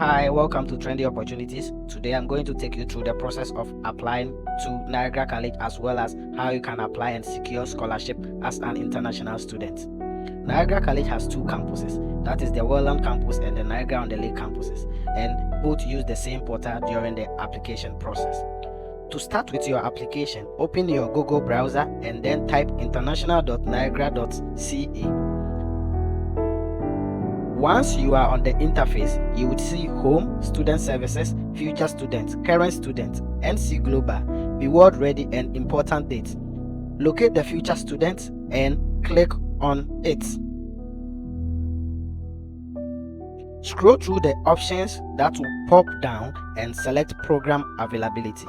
Hi, welcome to Trendy Opportunities. Today I'm going to take you through the process of applying to Niagara College as well as how you can apply and secure scholarship as an international student. Niagara College has two campuses, that is the Welland campus and the Niagara-on-the-Lake campuses, and both use the same portal during the application process. To start with your application, open your Google browser and then type international.niagara.ca. Once you are on the interface, you would see Home, Student Services, Future Students, Current Students, NC Global, Reward Ready, and Important Dates. Locate the Future Students and click on it. Scroll through the options that will pop down and select Program Availability.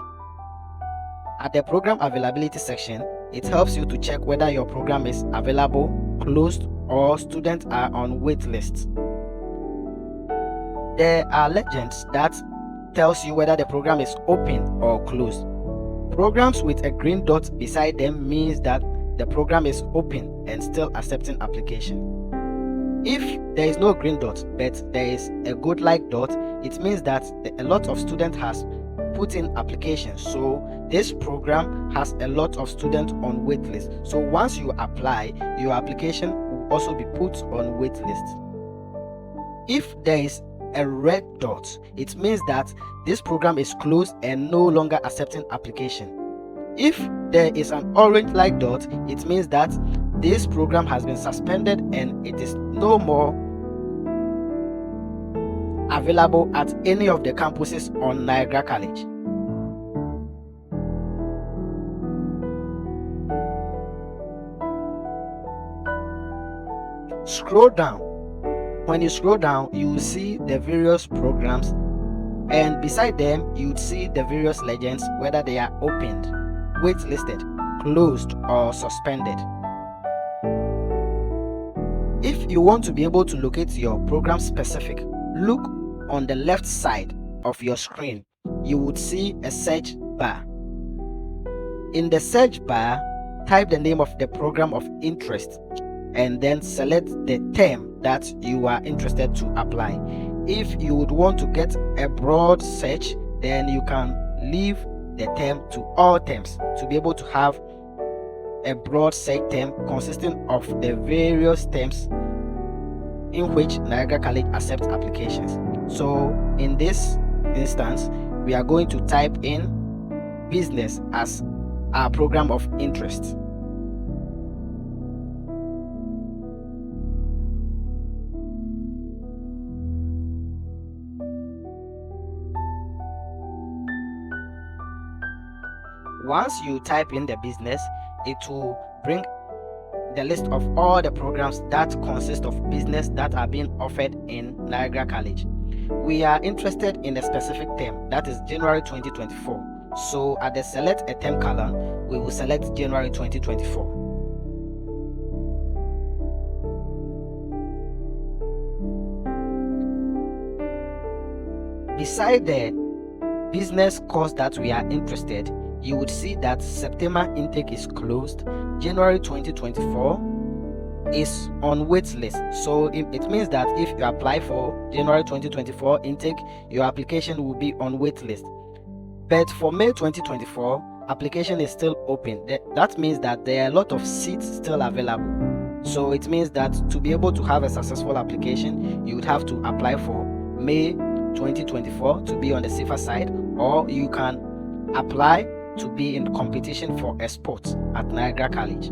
At the Program Availability section, it helps you to check whether your program is available, closed, or students are on wait lists. There are legends that tells you whether the program is open or closed. Programs with a green dot beside them means that the program is open and still accepting application. If there is no green dot but there is a good like dot, it means that a lot of students has put in applications, so this program has a lot of students on wait list. So once you apply, your application will also be put on wait list. If there is a red dot, it means that this program is closed and no longer accepting application. If there is an orange like dot, it means that this program has been suspended and it is no more available at any of the campuses on Niagara College. Scroll down. When you scroll down, you will see the various programs, and beside them you would see the various legends, whether they are opened, waitlisted, closed, or suspended. If you want to be able to locate your program specific, look on the left side of your screen. You would see a search bar. In the search bar, type the name of the program of interest and then select the term that you are interested to apply. If you would want to get a broad search, then you can leave the term to all terms to be able to have a broad search term consisting of the various terms in which Niagara College accepts applications. So in this instance, we are going to type in business as our program of interest. Once you type in the business, it will bring the list of all the programs that consist of business that are being offered in Niagara College. We are interested in a specific term, that is January 2024. So at the select a term column, we will select January 2024. Beside the business course that we are interested, you would see that September intake is closed, January 2024 is on wait list. So it means that if you apply for January 2024 intake, your application will be on wait list. But for May 2024, application is still open. That means that there are a lot of seats still available. So it means that to be able to have a successful application, you would have to apply for May 2024 to be on the safer side, or you can apply to be in competition for a spot at Niagara College.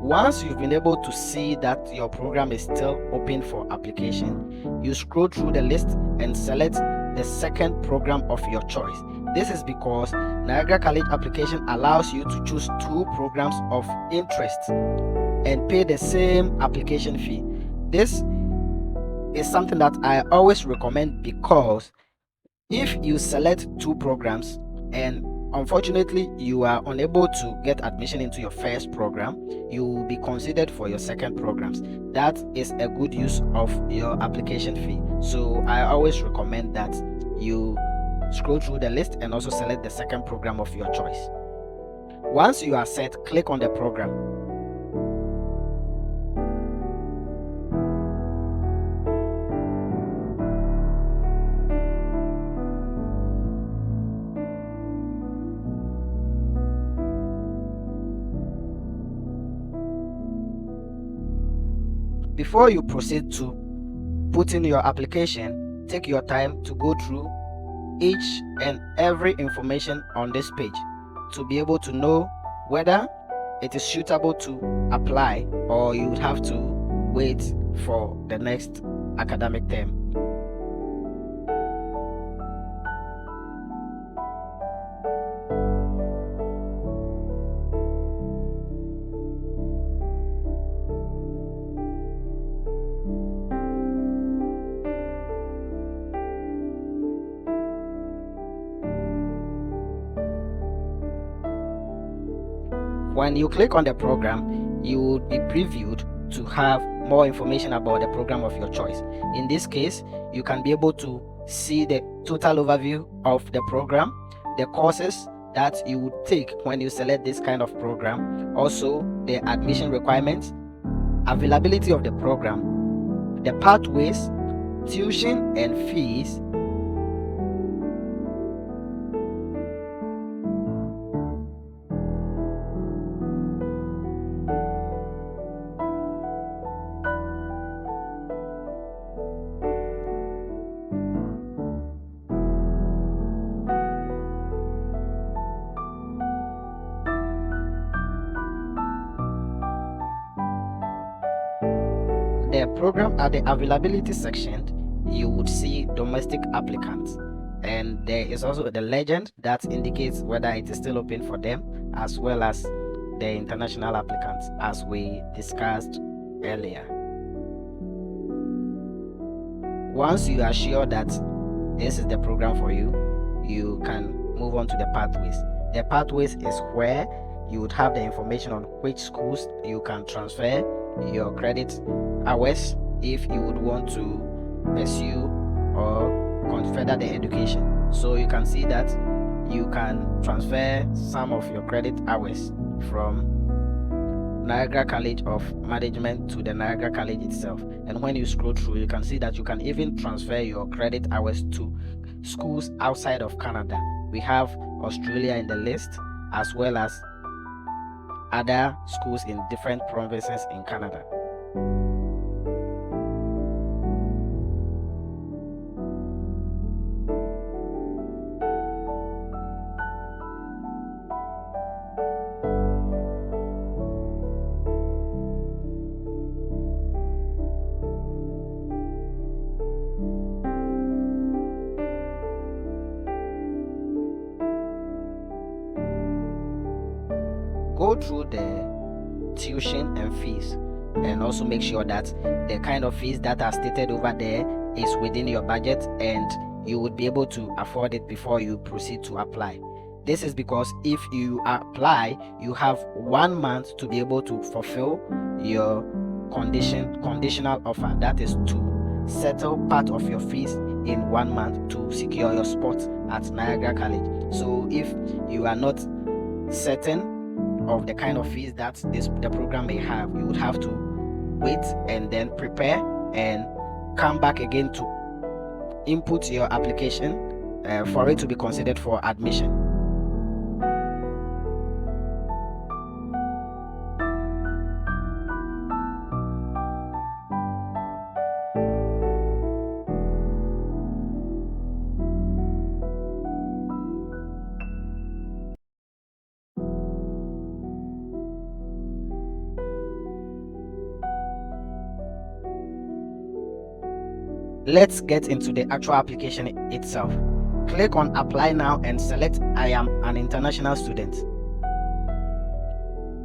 Once you've been able to see that your program is still open for application, you scroll through the list and select the second program of your choice. This is because Niagara College application allows you to choose two programs of interest and pay the same application fee. This is something that I always recommend, because if you select two programs and unfortunately you are unable to get admission into your first program, you will be considered for your second programs. That is a good use of your application fee. So I always recommend that you scroll through the list and also select the second program of your choice. Once you are set, click on the program. Before you proceed to put in your application, take your time to go through each and every information on this page to be able to know whether it is suitable to apply or you would have to wait for the next academic term. When you click on the program, you would be previewed to have more information about the program of your choice. In this case, you can be able to see the total overview of the program, the courses that you would take when you select this kind of program, also the admission requirements, availability of the program, the pathways, tuition and fees, the program. At the availability section, you would see domestic applicants, and there is also the legend that indicates whether it is still open for them, as well as the international applicants, as we discussed earlier. Once you are sure that this is the program for you, you can move on to the pathways. The pathways is where you would have the information on which schools you can transfer your credit hours if you would want to pursue or further the education. So you can see that you can transfer some of your credit hours from Niagara College of Management to the Niagara College itself. And when you scroll through, you can see that you can even transfer your credit hours to schools outside of Canada. We have Australia in the list, as well as other schools in different provinces in Canada. Go through the tuition and fees, and also make sure that the kind of fees that are stated over there is within your budget and you would be able to afford it before you proceed to apply. This is because if you apply, you have 1 month to be able to fulfill your conditional offer, that is to settle part of your fees in 1 month to secure your spot at Niagara College. So if you are not certain of the kind of fees that the program may have, you would have to wait and then prepare and come back again to input your application for it to be considered for admission. Let's get into the actual application itself. Click on apply now and select I am an international student.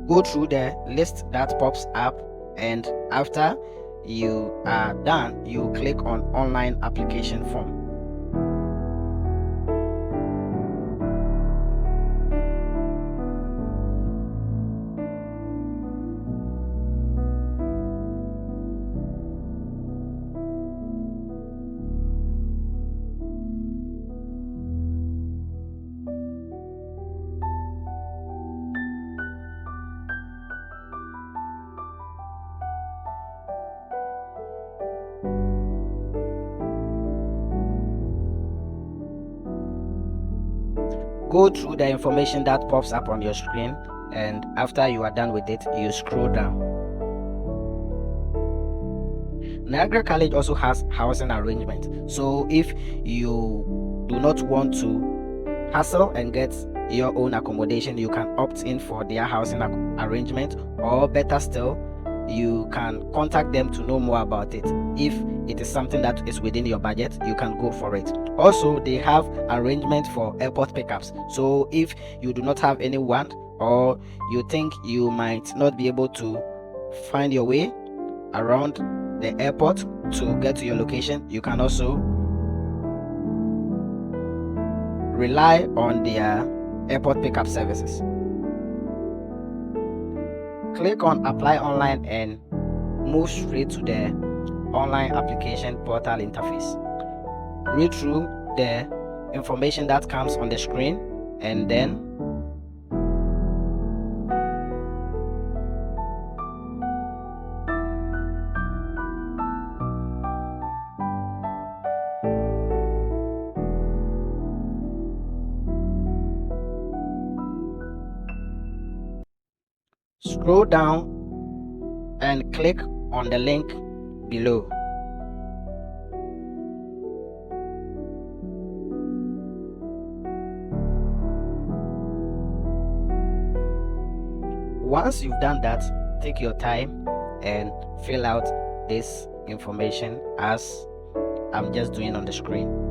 Go through the list that pops up, and after you are done, you click on online application form. Go through the information that pops up on your screen, and after you are done with it, you scroll down. Niagara College also has housing arrangement. So if you do not want to hassle and get your own accommodation, you can opt in for their housing arrangement, or better still, you can contact them to know more about it. If it is something that is within your budget, you can go for it. Also, they have arrangement for airport pickups. So if you do not have anyone, or you think you might not be able to find your way around the airport to get to your location, you can also rely on their airport pickup services. Click on apply online and move straight to the online application portal interface. Read through the information that comes on the screen and then scroll down and click on the link below. Once you've done that, take your time and fill out this information as I'm just doing on the screen.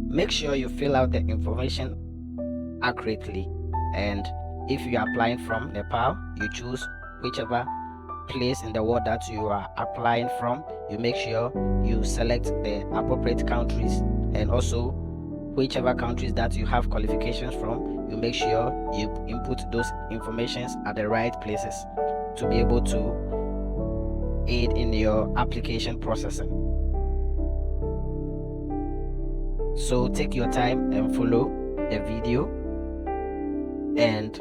Make sure you fill out the information accurately, and if you are applying from Nepal, you choose whichever place in the world that you are applying from. You make sure you select the appropriate countries, and also whichever countries that you have qualifications from, you make sure you input those informations at the right places to be able to aid in your application processing. So take your time and follow the video and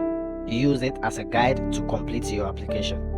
use it as a guide to complete your application.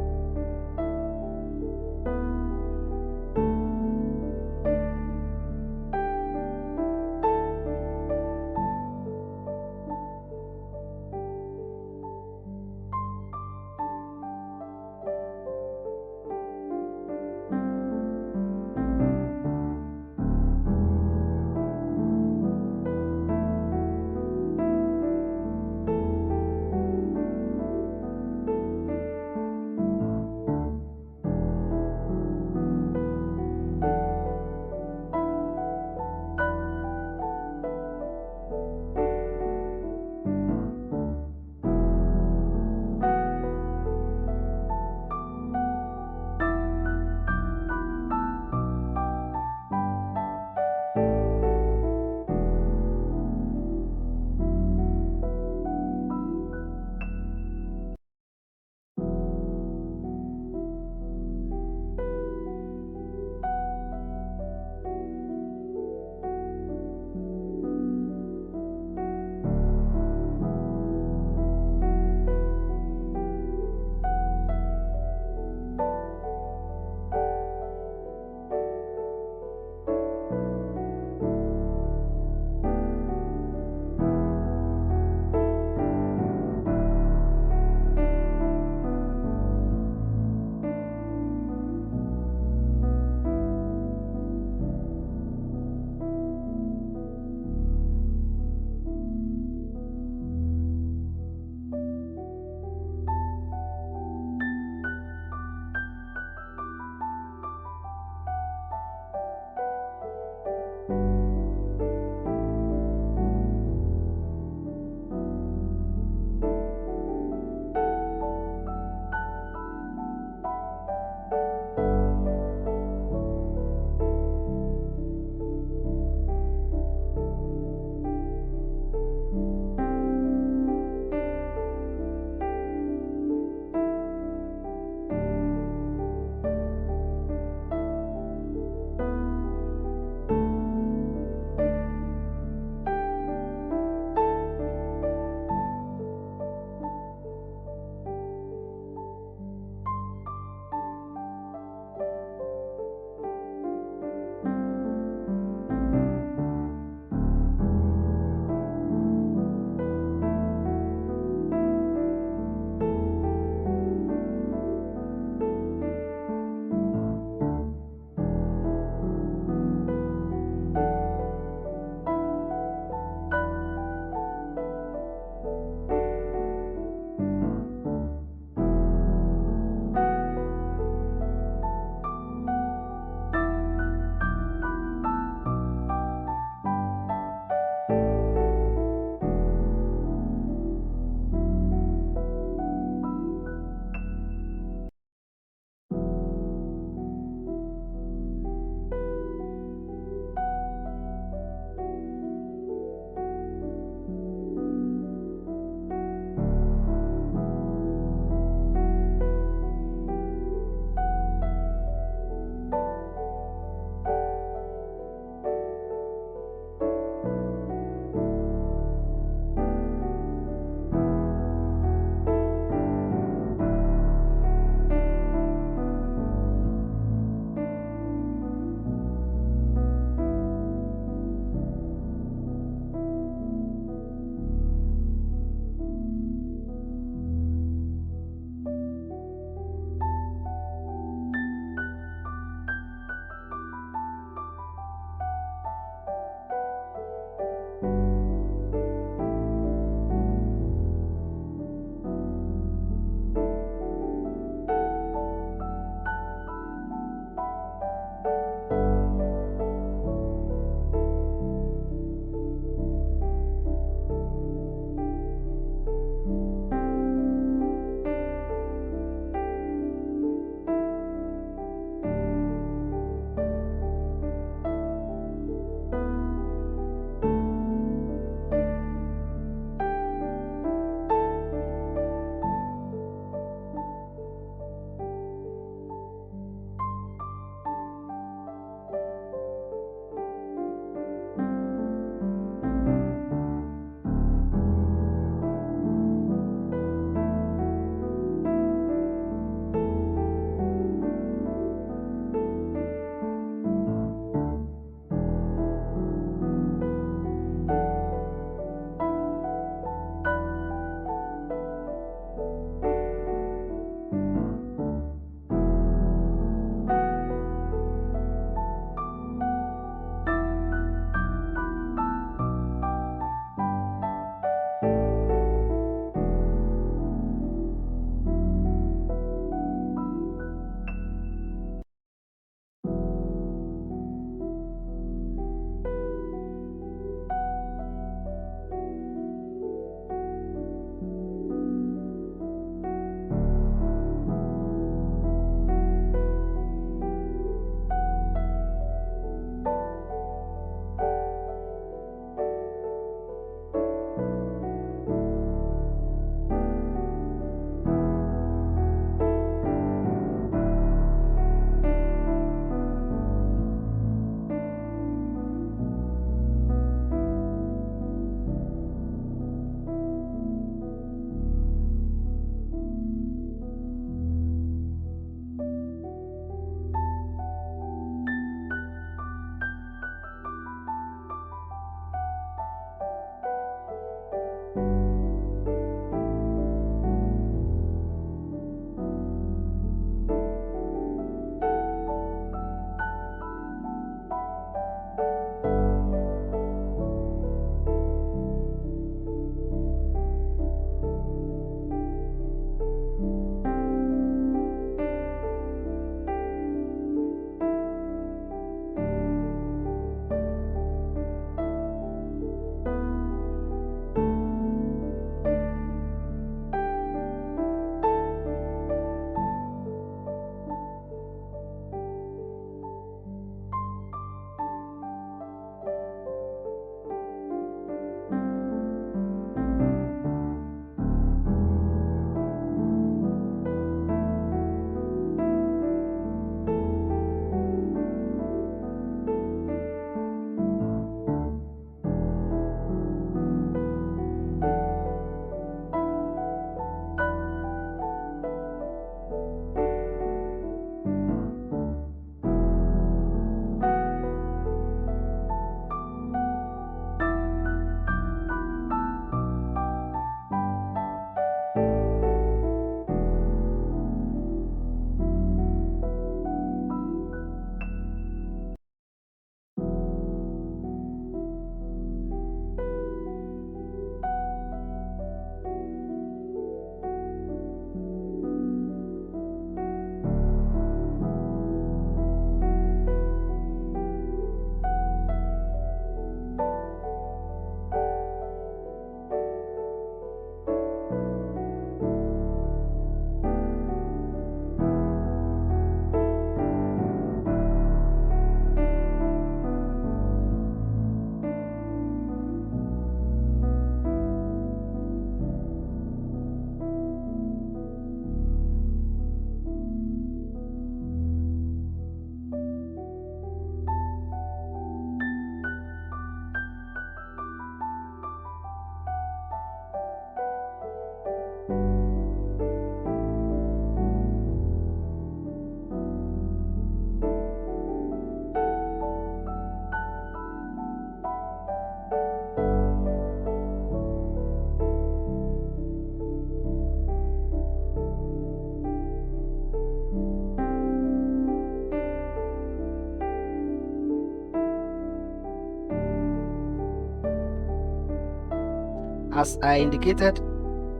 As I indicated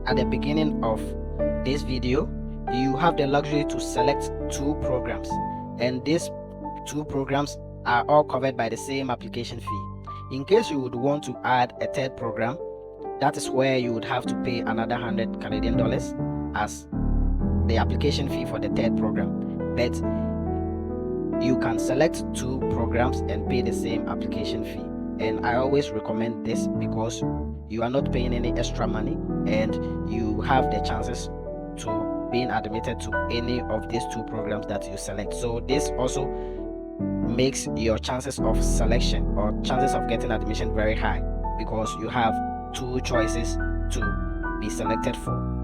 at the beginning of this video, you have the luxury to select 2 programs, and these 2 programs are all covered by the same application fee. In case you would want to add a 3rd program, that is where you would have to pay another $100 as the application fee for the 3rd program. But you can select 2 programs and pay the same application fee. And I always recommend this because you are not paying any extra money and you have the chances to being admitted to any of these 2 programs that you select. So this also makes your chances of selection or chances of getting admission very high because you have 2 choices to be selected for.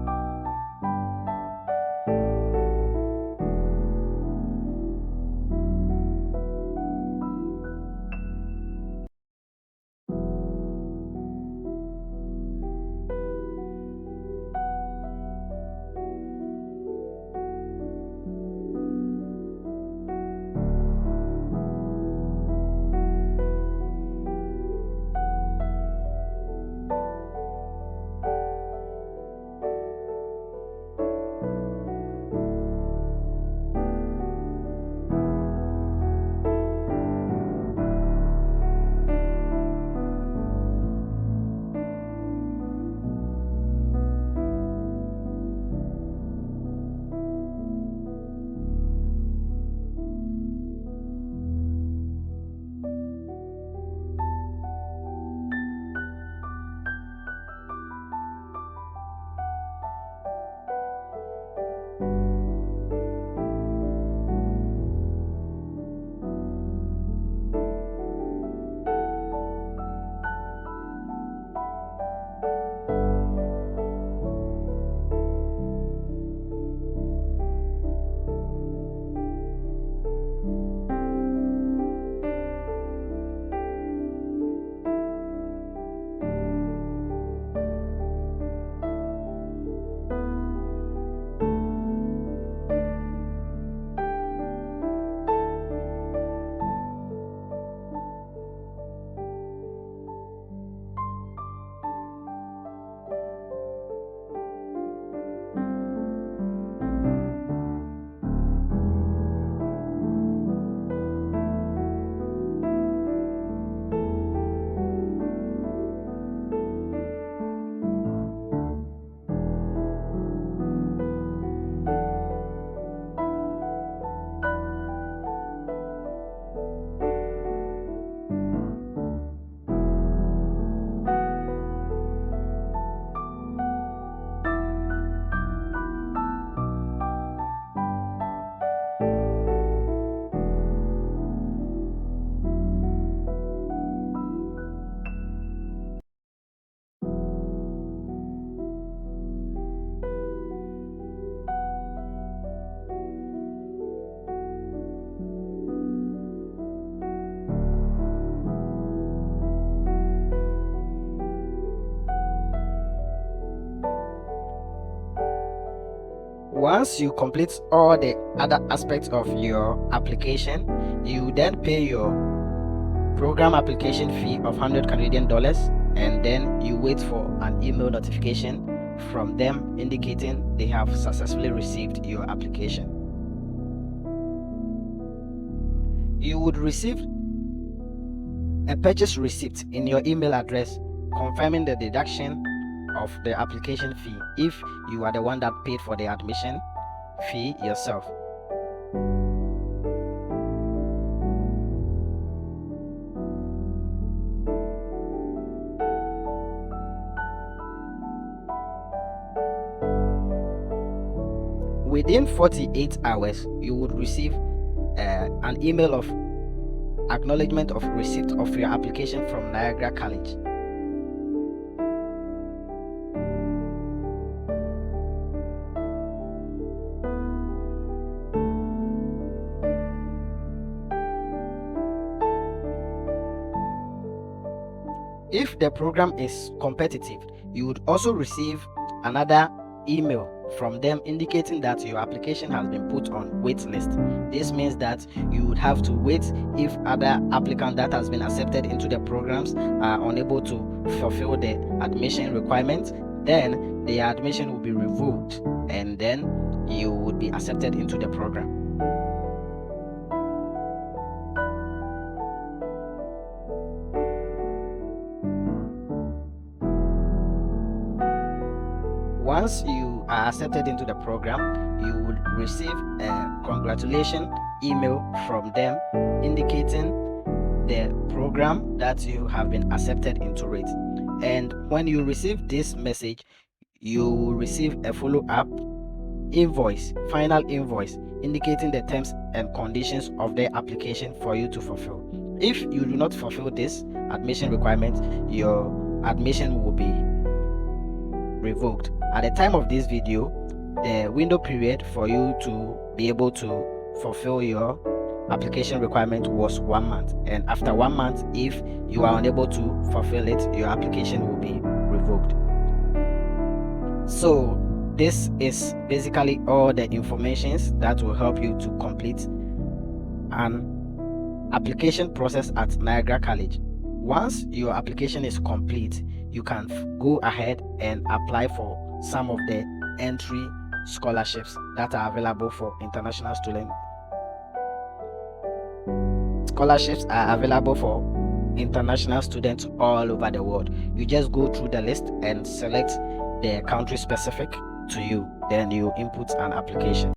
Once you complete all the other aspects of your application, you then pay your program application fee of $100 and then you wait for an email notification from them indicating they have successfully received your application. You would receive a purchase receipt in your email address confirming the deduction of the application fee if you are the one that paid for the admission fee yourself. Within 48 hours, you would receive an email of acknowledgement of receipt of your application from Niagara College. If the program is competitive, you would also receive another email from them indicating that your application has been put on wait list. This means that you would have to wait. If other applicants that has been accepted into the programs are unable to fulfill the admission requirements, then the admission will be revoked and then you would be accepted into the program. Once you are accepted into the program, you will receive a congratulation email from them indicating the program that you have been accepted into it. And when you receive this message, you will receive a follow-up invoice, final invoice, indicating the terms and conditions of the application for you to fulfill. If you do not fulfill this admission requirement, your admission will be revoked. At the time of this video, the window period for you to be able to fulfill your application requirement was 1 month, and after 1 month, if you are unable to fulfill it, your application will be revoked. So this is basically all the informations that will help you to complete an application process at Niagara College. Once your application is complete, you can go ahead and apply for some of the entry scholarships that are available for international students. Scholarships are available for international students all over the world. You just go through the list and select the country specific to you, then you input an application.